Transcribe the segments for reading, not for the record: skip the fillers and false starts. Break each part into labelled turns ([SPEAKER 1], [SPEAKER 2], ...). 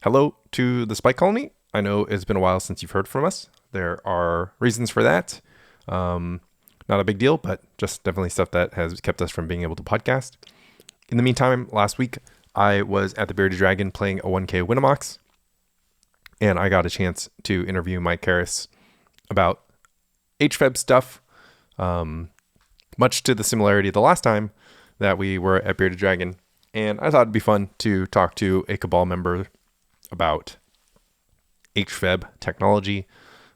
[SPEAKER 1] Hello to the Spike Colony. I know it's been a while since you've heard from us. There are reasons for that. Not a big deal, but just definitely stuff that has kept us from being able to podcast. In the meantime, last week, I was at the Bearded Dragon playing a 1K Winamax, and I got a chance to interview Mike Harris about HFEB stuff, much to the similarity of the last time that we were at Bearded Dragon. And I thought it'd be fun to talk to a Cabal member about HFEB technology,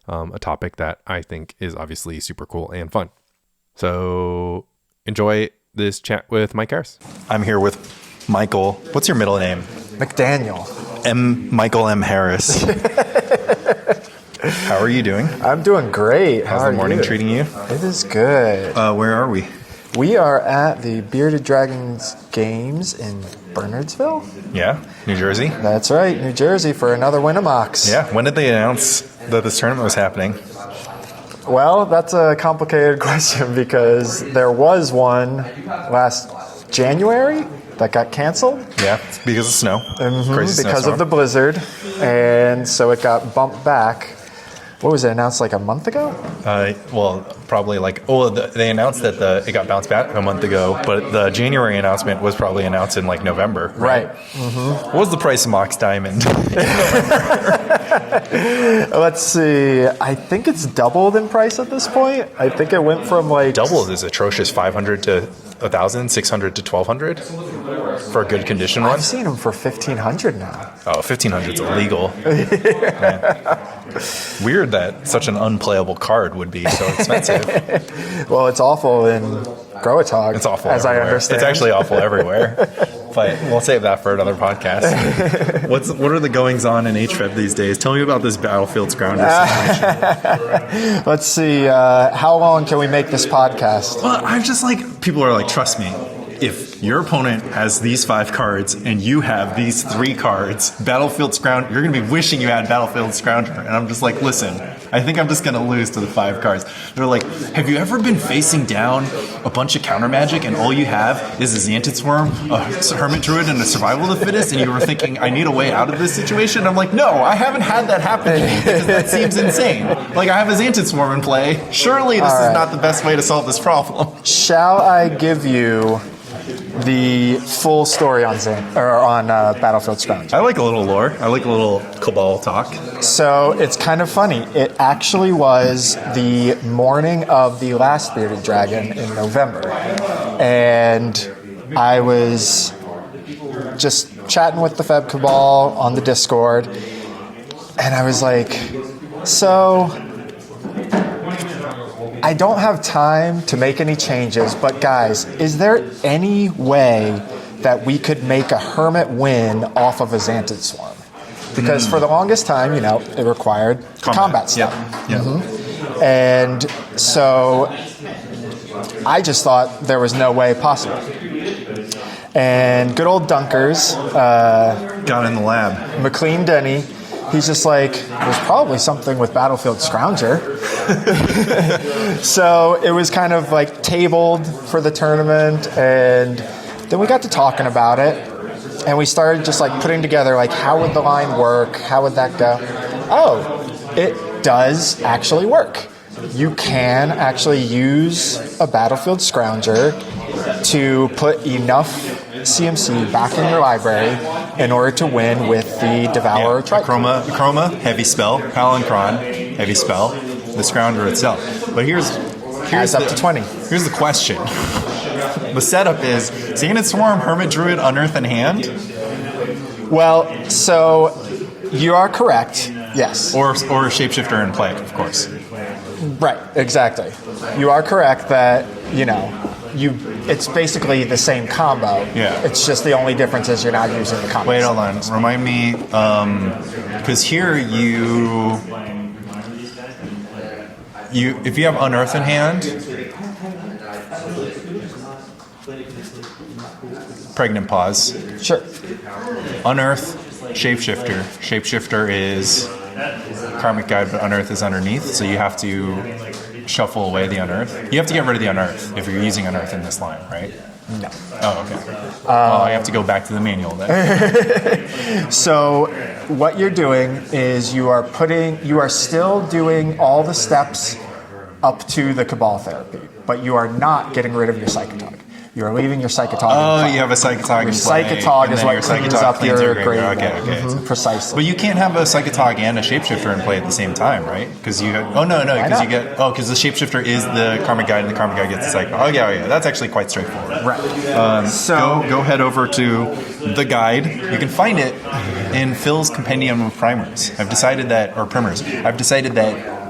[SPEAKER 1] a topic that I think is obviously super cool and fun. So enjoy this chat with Mike Harris.
[SPEAKER 2] I'm here with Michael. What's your middle name?
[SPEAKER 3] McDaniel.
[SPEAKER 2] Michael M. Harris. How are you doing?
[SPEAKER 3] I'm doing great.
[SPEAKER 2] How's the morning treating you?
[SPEAKER 3] It is good.
[SPEAKER 2] Where are we?
[SPEAKER 3] We are at the Bearded Dragons games in Bernardsville.
[SPEAKER 2] Yeah, New Jersey.
[SPEAKER 3] That's right, New Jersey for another Winamax.
[SPEAKER 2] Yeah, when did they announce that this tournament was happening?
[SPEAKER 3] Well, that's a complicated question because there was one last January that got canceled.
[SPEAKER 2] Yeah, because of snow.
[SPEAKER 3] Because of the blizzard. And so it got bumped back. What was it, announced like a month ago?
[SPEAKER 2] Probably they announced that it got bounced back a month ago, but the January announcement was probably announced in like November.
[SPEAKER 3] Right.
[SPEAKER 2] What was the price of Mox Diamond?
[SPEAKER 3] Let's see. I think it's doubled in price at this point. I think it went from like...
[SPEAKER 2] Doubled is atrocious, 500 to 1,000, 600 to 1,200 for a good condition one.
[SPEAKER 3] I've seen them for 1,500 now.
[SPEAKER 2] Oh, 1,500 is illegal. Weird that such an unplayable card would be so expensive.
[SPEAKER 3] Well, it's awful in Groatog.
[SPEAKER 2] It's awful
[SPEAKER 3] as
[SPEAKER 2] everywhere.
[SPEAKER 3] I understand.
[SPEAKER 2] It's actually awful everywhere. But we'll save that for another podcast. What are the goings on in HFEB these days? Tell me about this Battlefield Scrounger situation.
[SPEAKER 3] Let's see. How long can we make this podcast?
[SPEAKER 2] Well, I'm just people are trust me. If your opponent has these 5 cards and you have these 3 cards, Battlefield Scrounger, you're going to be wishing you had Battlefield Scrounger. And I'm just listen, I think I'm just going to lose to the 5 cards. They're have you ever been facing down a bunch of counter magic and all you have is a Xantid Swarm, a Hermit Druid, and a Survival of the Fittest, and you were thinking, I need a way out of this situation? I'm no, I haven't had that happen to me because that seems insane. I have a Xantid Swarm in play. Surely this is not the best way to solve this problem.
[SPEAKER 3] Shall I give you the full story on Battlefield Scrounger?
[SPEAKER 2] I like a little lore. I like a little Cabal talk.
[SPEAKER 3] So it's kind of funny. It actually was the morning of the last Bearded Dragon in November. And I was just chatting with the FEB Cabal on the Discord. And I was so... I don't have time to make any changes, but guys, is there any way that we could make a Hermit win off of a Xantid Swarm? Because for the longest time, it required combat stuff.
[SPEAKER 2] Yeah.
[SPEAKER 3] Mm-hmm. And so I just thought there was no way possible. And good old Dunkers
[SPEAKER 2] got in the lab.
[SPEAKER 3] McLean Denny. He's just there's probably something with Battlefield Scrounger. So it was kind of tabled for the tournament, and then we got to talking about it, and we started just putting together how would the line work? How would that go? Oh, it does actually work. You can actually use a Battlefield Scrounger to put enough CMC back in your library in order to win with the Devourer Triton.
[SPEAKER 2] Chroma, heavy spell. Palancron, heavy spell. The Scrounger itself. But here's
[SPEAKER 3] up to 20.
[SPEAKER 2] Here's the question. The setup is Xantid Swarm, Hermit Druid, Unearth in hand?
[SPEAKER 3] Well, so you are correct, yes.
[SPEAKER 2] Or Shapeshifter in play, of course.
[SPEAKER 3] Right, exactly. You are correct that, it's basically the same combo.
[SPEAKER 2] Yeah.
[SPEAKER 3] It's just the only difference is you're not using the combo.
[SPEAKER 2] Wait, hold on. Remind me, because here if you have Unearth in hand, Pregnant Pause.
[SPEAKER 3] Sure.
[SPEAKER 2] Unearth, Shapeshifter. Shapeshifter is Karmic Guide, but Unearth is underneath, so you have to shuffle away the Unearth. You have to get rid of the Unearth if you're using Unearth in this line, right?
[SPEAKER 3] No.
[SPEAKER 2] Oh, okay. I have to go back to the manual then.
[SPEAKER 3] So what you're doing is you are still doing all the steps up to the Cabal therapy, but you are not getting rid of your Psychotog. You are leaving your Psychotog in play.
[SPEAKER 2] You have a Psychotog in
[SPEAKER 3] Your
[SPEAKER 2] play.
[SPEAKER 3] Psychotog is what cleans up
[SPEAKER 2] cleans
[SPEAKER 3] your
[SPEAKER 2] graveyard.
[SPEAKER 3] graveyard.
[SPEAKER 2] Okay.
[SPEAKER 3] Mhm, precisely.
[SPEAKER 2] But you can't have a Psychotog and a Shapeshifter in play at the same time, right? Because you have, because the Shapeshifter is the Karmic Guide and the Karmic Guide gets the Psycho. Oh yeah. That's actually quite straightforward.
[SPEAKER 3] Right.
[SPEAKER 2] Go head over to the guide. You can find it in Phil's Compendium of Primers. I've decided that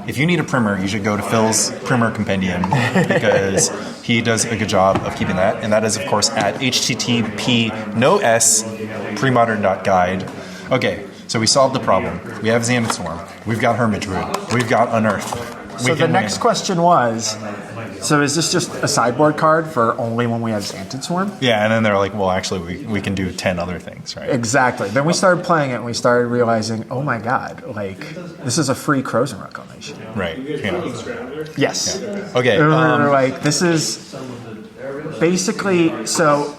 [SPEAKER 2] if you need a primer, you should go to Phil's Primer Compendium because he does a good job of keeping that. And that is, of course, at http://premodern.guide. Okay, so we solved the problem. We have Xanadu Swarm. We've got Hermit Druid. We've got Unearth.
[SPEAKER 3] So the next question was, so is this just a sideboard card for only when we have Xanadu Swarm?
[SPEAKER 2] Yeah, and then they're like, well, actually, we can do 10 other things, right?
[SPEAKER 3] Exactly. Then we started playing it and we started realizing, oh my god, like, this is a free Crows and Reclamation.
[SPEAKER 2] Right, yeah.
[SPEAKER 3] Yes.
[SPEAKER 2] Okay.
[SPEAKER 3] And we were like, this is basically, so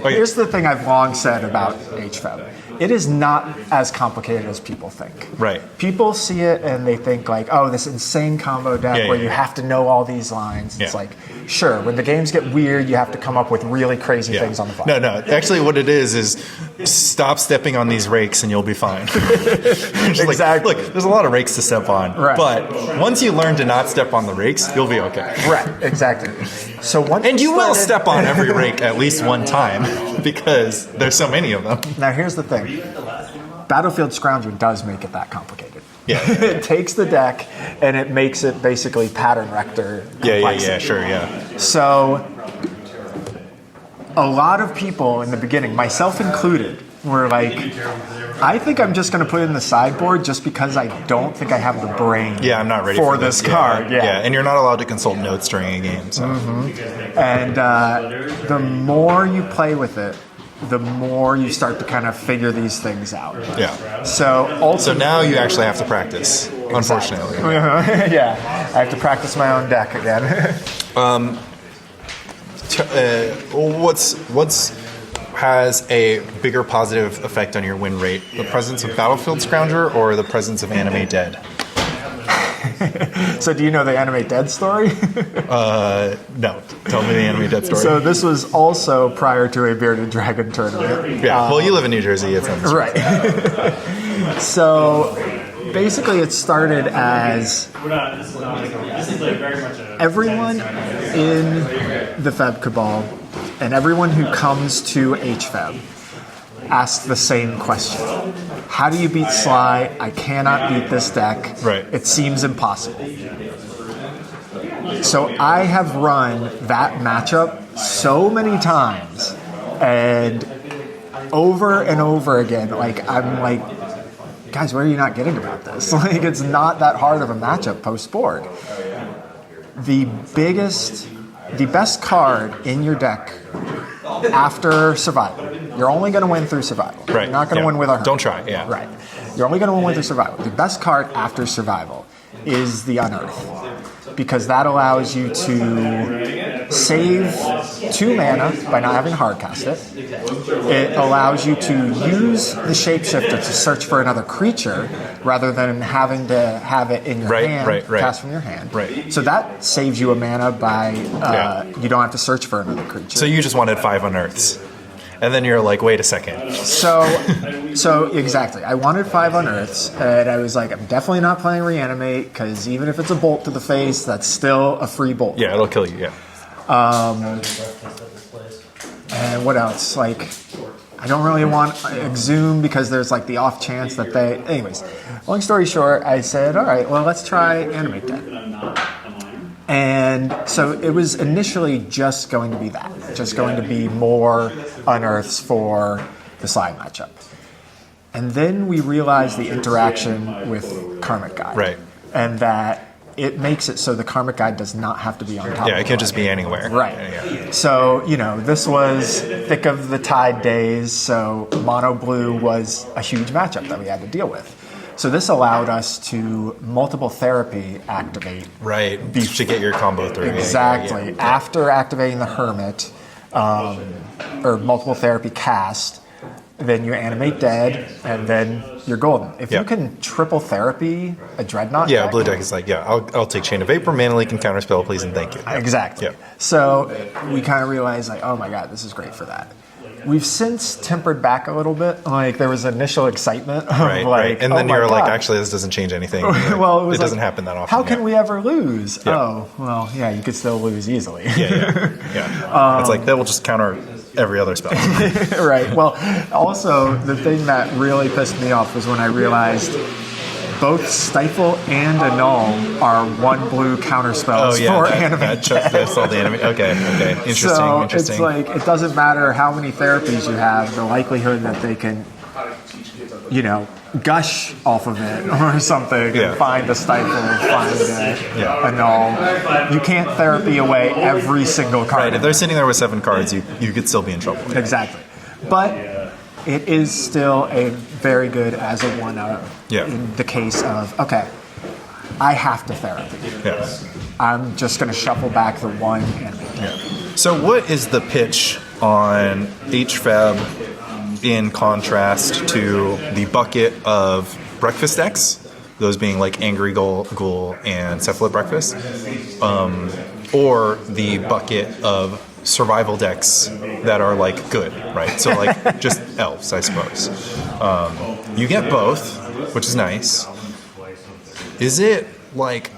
[SPEAKER 3] here's the thing I've long said about HFEB. It is not as complicated as people think.
[SPEAKER 2] Right.
[SPEAKER 3] People see it and they think like, oh, this insane combo deck where you have to know all these lines. It's like, sure, when the games get weird, you have to come up with really crazy things on the fly.
[SPEAKER 2] No. Actually, what it is stop stepping on these rakes and you'll be fine.
[SPEAKER 3] Exactly.
[SPEAKER 2] Look, there's a lot of rakes to step on.
[SPEAKER 3] Right.
[SPEAKER 2] But once you learn to not step on the rakes, you'll be okay.
[SPEAKER 3] Right, exactly. So once
[SPEAKER 2] you will step on every rake at least one time because there's so many of them.
[SPEAKER 3] Now here's the thing. Battlefield Scrounger does make it that complicated.
[SPEAKER 2] Yeah.
[SPEAKER 3] It takes the deck and it makes it basically pattern rector complexity.
[SPEAKER 2] Sure.
[SPEAKER 3] So a lot of people in the beginning, myself included, were like, I think I'm just going to put it in the sideboard just because I don't think I have the brain
[SPEAKER 2] I'm not ready
[SPEAKER 3] for this card.
[SPEAKER 2] Yeah, and you're not allowed to consult notes during a game. So.
[SPEAKER 3] And the more you play with it, the more you start to kind of figure these things out.
[SPEAKER 2] Yeah.
[SPEAKER 3] So
[SPEAKER 2] now you actually have to practice, unfortunately.
[SPEAKER 3] Yeah, I have to practice my own deck again.
[SPEAKER 2] What's has a bigger positive effect on your win rate? The presence of Battlefield Scrounger or the presence of Animate Dead?
[SPEAKER 3] So do you know the Animate Dead story?
[SPEAKER 2] No. Tell me the Animate Dead story.
[SPEAKER 3] So this was also prior to a Bearded Dragon tournament.
[SPEAKER 2] Yeah, well, you live in New Jersey. It's
[SPEAKER 3] right. So basically it started as everyone in the FEB Cabal and everyone who comes to HFEB asks the same question. How do you beat Sly? I cannot beat this deck.
[SPEAKER 2] Right.
[SPEAKER 3] It seems impossible. So I have run that matchup so many times and over again. Like, I'm like, guys, what are you not getting about this? Like, it's not that hard of a matchup post-board. The best card in your deck after survival. You're only going to win through survival.
[SPEAKER 2] Right.
[SPEAKER 3] You're not going to win with a...
[SPEAKER 2] Don't try, yeah.
[SPEAKER 3] Right. You're only going to win through survival. The best card after survival is the Unearth, because that allows you to save 2 mana by not having to hardcast it. It allows you to use the Shapeshifter to search for another creature rather than having to have it in your hand, cast from your hand.
[SPEAKER 2] Right.
[SPEAKER 3] So that saves you a mana by you don't have to search for another creature.
[SPEAKER 2] So you just wanted 5 Unearths. And then you're like, wait a second.
[SPEAKER 3] So exactly. I wanted 5 Unearths, and I was like, I'm definitely not playing Reanimate, because even if it's a bolt to the face, that's still a free bolt.
[SPEAKER 2] Yeah, it'll kill you, yeah.
[SPEAKER 3] And what else? Like, I don't really want Exhume because there's like the off chance that they... Anyways, long story short, I said, all right, well, let's try Animate Dead. And so it was initially just going to be that. Just going to be more Unearths for the Sly matchup. And then we realized the interaction with Karmic Guide.
[SPEAKER 2] Right.
[SPEAKER 3] And that it makes it so the Karmic Guide does not have to be on top of
[SPEAKER 2] it can just be anywhere.
[SPEAKER 3] Right.
[SPEAKER 2] Yeah.
[SPEAKER 3] So, this was thick of the tide days, so mono blue was a huge matchup that we had to deal with. So this allowed us to multiple therapy activate.
[SPEAKER 2] Right, to get your combo through.
[SPEAKER 3] Exactly.
[SPEAKER 2] Yeah.
[SPEAKER 3] After activating the Hermit, or multiple therapy cast, then you animate dead, and then you're golden. If you can triple therapy a dreadnought deck,
[SPEAKER 2] Blue deck is like, I'll take Chain of Vapor, Mana Leak, and Counterspell, please, and thank you.
[SPEAKER 3] Exactly.
[SPEAKER 2] Yeah.
[SPEAKER 3] So we kind of realized, like, oh my god, this is great for that. We've since tempered back a little bit. Like, there was initial excitement of
[SPEAKER 2] right. And then you're like, actually, this doesn't change anything.
[SPEAKER 3] Well,
[SPEAKER 2] it doesn't happen that often.
[SPEAKER 3] How can we ever lose?
[SPEAKER 2] Yeah.
[SPEAKER 3] Oh, well, yeah, you could still lose easily.
[SPEAKER 2] Yeah. It's like, that will just counter every other spell.
[SPEAKER 3] Right. Well, also, the thing that really pissed me off was when I realized both Stifle and Annul are 1 blue counter spells for animate.
[SPEAKER 2] That's all the anime. Okay. Interesting.
[SPEAKER 3] So it's like, it doesn't matter how many therapies you have, the likelihood that they can, gush off of it or something and find a Stifle, find a Annul. You can't therapy away every single card.
[SPEAKER 2] Right. If they're sitting there with 7 cards, you could still be in trouble.
[SPEAKER 3] Exactly. But it is still a very good as a 1-up in the case of, okay, I have to therapy.
[SPEAKER 2] Yeah.
[SPEAKER 3] I'm just going to shuffle back the 1 animate.
[SPEAKER 2] Yeah. So what is the pitch on HFEB in contrast to the bucket of breakfast decks, those being like Angry Ghoul and Cephalid Breakfast, or the bucket of survival decks that are like good, right? So like just elves, I suppose. You get both, which is nice. Is it like,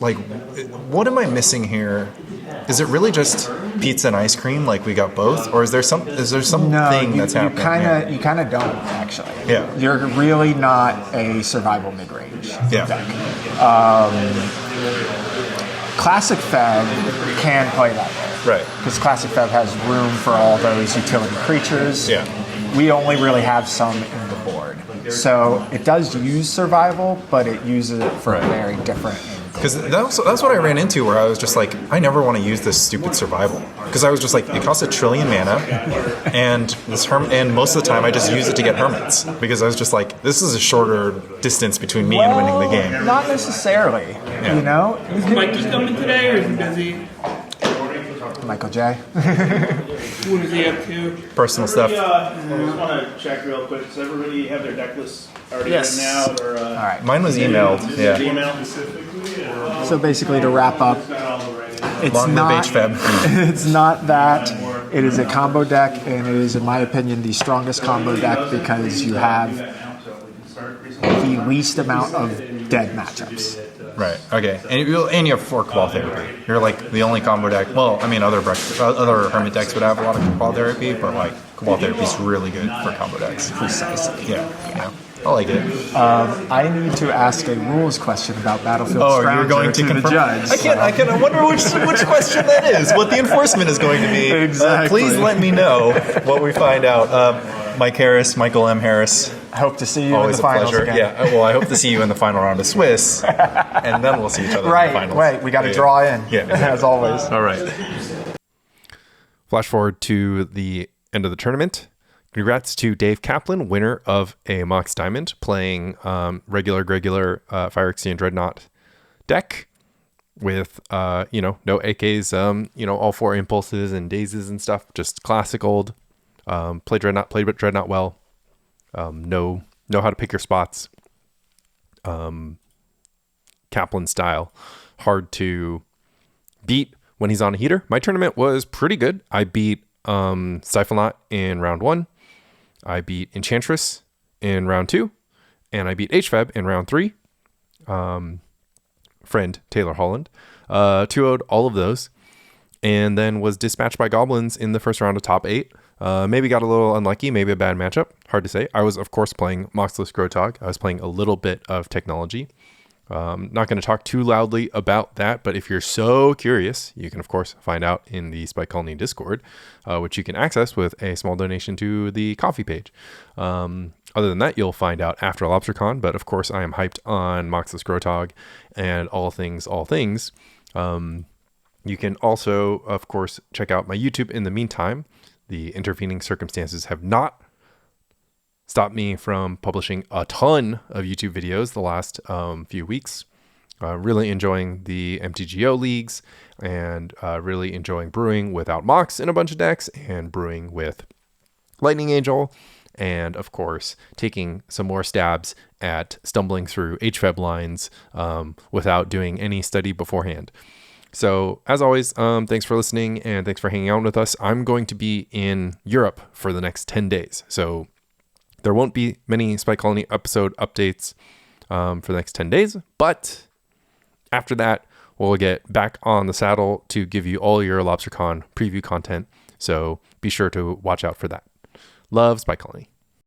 [SPEAKER 2] like, what am I missing here? Is it really just pizza and ice cream? Like, we got both, or is there something that's happening?
[SPEAKER 3] You kind of don't actually.
[SPEAKER 2] Yeah,
[SPEAKER 3] you're really not a survival mid-range deck. Classic Feb can play that way,
[SPEAKER 2] right?
[SPEAKER 3] Because Classic Feb has room for all those utility creatures.
[SPEAKER 2] Yeah,
[SPEAKER 3] we only really have some in the board, so it does use survival, but it uses it for a very different.
[SPEAKER 2] Because that's what I ran into, where I was just like, I never want to use this stupid survival. Because I was just like, it costs 1 trillion mana, and and most of the time I just use it to get hermits. Because I was just like, this is a shorter distance between me and winning the game.
[SPEAKER 3] Not necessarily,
[SPEAKER 4] Is Mike just coming today, or is he busy?
[SPEAKER 3] Michael J.
[SPEAKER 4] What is he up to?
[SPEAKER 2] Personal stuff.
[SPEAKER 5] I just want to check real quick. Does everybody have their deck lists already written out? Or,
[SPEAKER 3] all right.
[SPEAKER 2] Mine was emailed. Yeah.
[SPEAKER 3] So basically, to wrap up, it's
[SPEAKER 2] Long
[SPEAKER 3] not
[SPEAKER 2] HFEB.
[SPEAKER 3] It's not that. It is a combo deck, and it is, in my opinion, the strongest combo deck because you have the least amount of dead matchups.
[SPEAKER 2] Right. Okay. And you have 4 Cabal Therapy. You're like the only combo deck. Well, I mean, other Hermit decks would have a lot of Cabal Therapy, but like Cabal Therapy is really good for combo decks.
[SPEAKER 3] Precisely.
[SPEAKER 2] Yeah. I like it.
[SPEAKER 3] I need to ask a rules question about Battlefield Scrounger
[SPEAKER 2] you're going to
[SPEAKER 3] the
[SPEAKER 2] confirm?
[SPEAKER 3] judge.
[SPEAKER 2] I wonder which question that is. What the enforcement is going to be.
[SPEAKER 3] Exactly.
[SPEAKER 2] Please let me know what we find out. Mike Harris, Michael M. Harris.
[SPEAKER 3] I hope to see you
[SPEAKER 2] Always
[SPEAKER 3] in the
[SPEAKER 2] a
[SPEAKER 3] finals
[SPEAKER 2] pleasure.
[SPEAKER 3] again.
[SPEAKER 2] Yeah. Well, I hope to see you in the final round of Swiss, and then we'll see each other in the finals.
[SPEAKER 3] Right. We got to draw in.
[SPEAKER 2] Yeah.
[SPEAKER 3] As always.
[SPEAKER 2] All right.
[SPEAKER 1] Flash forward to the end of the tournament. Congrats to Dave Kaplan, winner of a Mox Diamond, playing regular Phyrexian Dreadnought deck with no AKs, all 4 impulses and dazes and stuff. Just classic old. Played Dreadnought well. Know how to pick your spots. Kaplan style, hard to beat when he's on a heater. My tournament was pretty good. I beat Stiflenaut in round 1. I beat Enchantress in round 2, and I beat HFEB in round 3. Friend Taylor Holland 2-0'd all of those, and then was dispatched by Goblins in the first round of top 8. Maybe got a little unlucky, maybe a bad matchup. Hard to say. I was, of course, playing Moxless Grotog. I was playing a little bit of technology. Not going to talk too loudly about that, but if you're so curious, you can, of course, find out in the Spike Colony Discord, which you can access with a small donation to the coffee page. Other than that, you'll find out after LobsterCon, but of course, I am hyped on Moxless Grotog and all things. You can also, of course, check out my YouTube in the meantime. The intervening circumstances have not stopped me from publishing a ton of YouTube videos the last few weeks. Really enjoying the MTGO leagues and really enjoying brewing without Mox in a bunch of decks and brewing with Lightning Angel. And of course, taking some more stabs at stumbling through HFEB lines without doing any study beforehand. So as always, thanks for listening and thanks for hanging out with us. I'm going to be in Europe for the next 10 days. So there won't be many Spike Colony episode updates for the next 10 days. But after that, we'll get back on the saddle to give you all your LobsterCon preview content. So be sure to watch out for that. Love, Spike Colony.